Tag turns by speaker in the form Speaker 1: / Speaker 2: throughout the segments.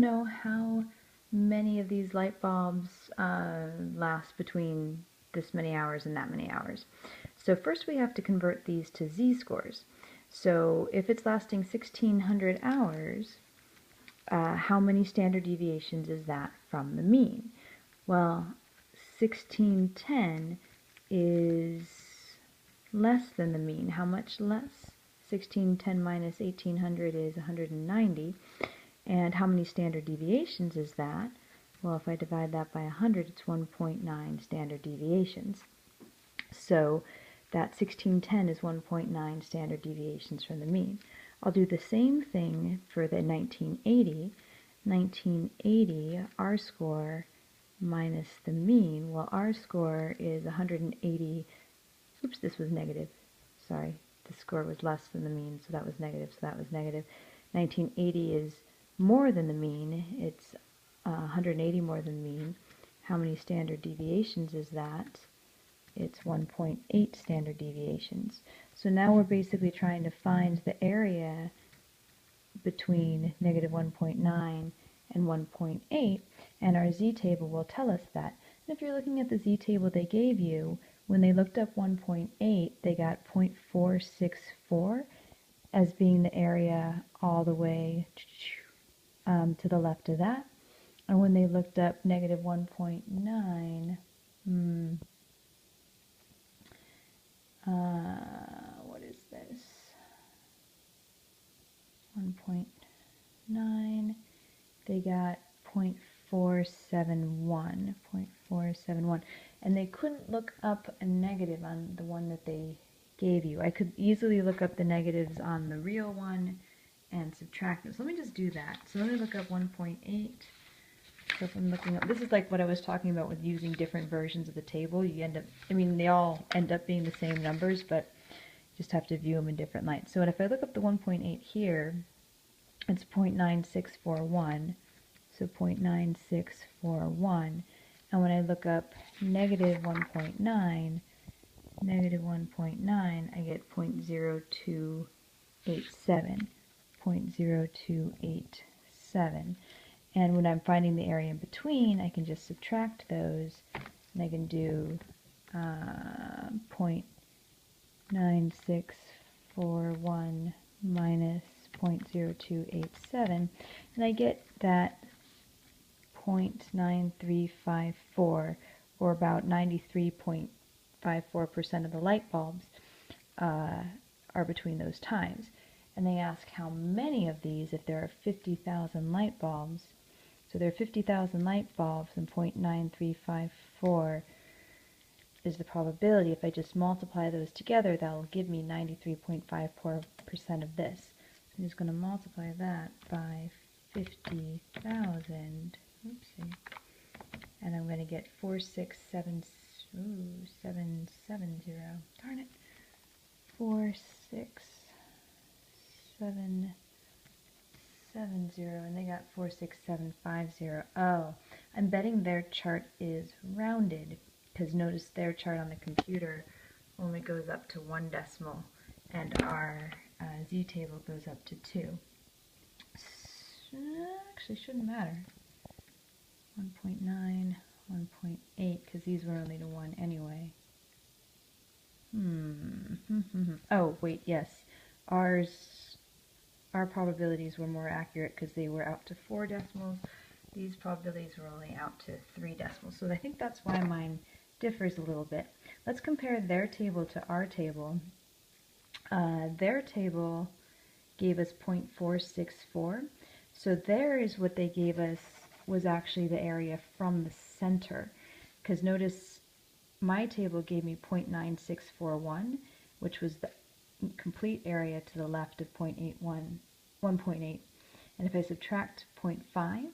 Speaker 1: know how many of these light bulbs last between this many hours and that many hours. So first we have to convert these to z-scores. So if it's lasting 1600 hours, how many standard deviations is that from the mean? Well, 1610 is less than the mean. How much less? 1610 minus 1800 is 190. And how many standard deviations is that? Well, if I divide that by 100, it's 1.9 standard deviations. So that 1610 is 1.9 standard deviations from the mean. I'll do the same thing for the 1980. 1980, r-score minus the mean. Well, r-score is 180. Oops, this was negative. Sorry, the score was less than the mean, so that was negative, so that was negative. 1980 is more than the mean. It's 180 more than the mean. How many standard deviations is that? It's 1.8 standard deviations. So now we're basically trying to find the area between negative 1.9 and 1.8, and our z-table will tell us that. And if you're looking at the z-table they gave you, when they looked up 1.8, they got 0.464 as being the area all the way to the left of that. And when they looked up negative 1.9, what is this? 1.9, they got 0.471, 0.471. And they couldn't look up a negative on the one that they gave you. I could easily look up the negatives on the real one and subtract them. So let me just do that. So let me look up 1.8. So if I'm looking up, this is like what I was talking about with using different versions of the table. You end up, I mean, they all end up being the same numbers, but you just have to view them in different lights. So if I look up the 1.8 here, it's 0.9641. So 0.9641. And when I look up negative 1.9, I get 0.0287. 0.0287. And when I'm finding the area in between, I can just subtract those, and I can do 0.9641 minus 0.0287, and I get that 0.9354, or about 93.54% of the light bulbs are between those times. And they ask how many of these, if there are 50,000 light bulbs. So there are 50,000 light bulbs, and 0.9354 is the probability. If I just multiply those together, that will give me 93.54% of this. So I'm just going to multiply that by 50,000. Oopsie. And I'm going to get 770. Darn it. 46770, and they got 46750. Oh, I'm betting their chart is rounded, because notice their chart on the computer only goes up to 1 decimal, and our z-table goes up to 2. So, actually, shouldn't matter. 1.9, 1.8, because these were only to 1 anyway. Oh, wait, yes. Our probabilities were more accurate because they were out to 4 decimals. These probabilities were only out to 3 decimals. So I think that's why mine differs a little bit. Let's compare their table to our table. Their table gave us 0.464. So there is what they gave us was actually the area from the center. Because notice my table gave me 0.9641, which was the complete area to the left of 1.8. And if I subtract 0.5,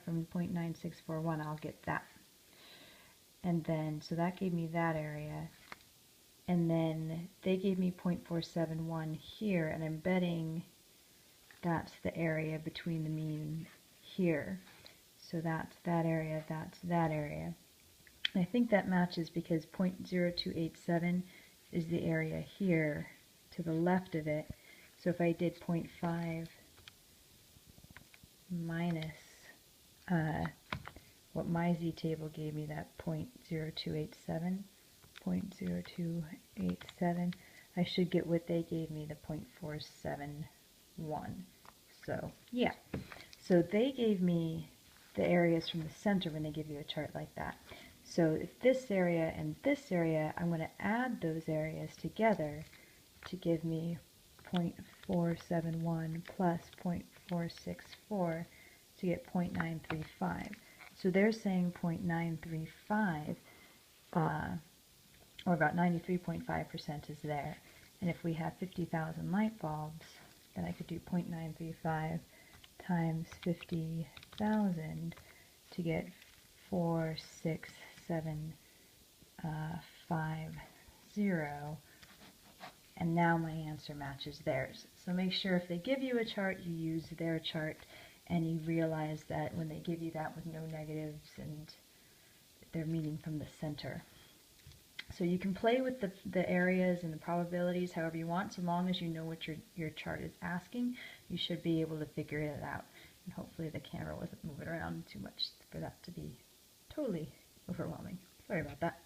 Speaker 1: from 0.9641, I'll get that. And then, so that gave me that area. And then they gave me 0.471 here, and I'm betting that's the area between the mean here. So that's that area, that's that area. And I think that matches because 0.0287 is the area here to the left of it. So if I did 0.5 minus what my z-table gave me, that 0.0287. 0.0287. I should get what they gave me, the 0.471. So yeah, so they gave me the areas from the center when they give you a chart like that. So if this area and this area, I'm going to add those areas together to give me 0.471 plus 0.464 to get 0.935. So they're saying 0.935, or about 93.5% is there. And if we have 50,000 light bulbs, then I could do 0.935 times 50,000 to get 46750, and now my answer matches theirs. So make sure if they give you a chart, you use their chart, and you realize that when they give you that with no negatives and they're meeting from the center. So you can play with the areas and the probabilities however you want, so long as you know what your chart is asking, you should be able to figure it out. And hopefully the camera wasn't moving around too much for that to be totally overwhelming. Sorry about that.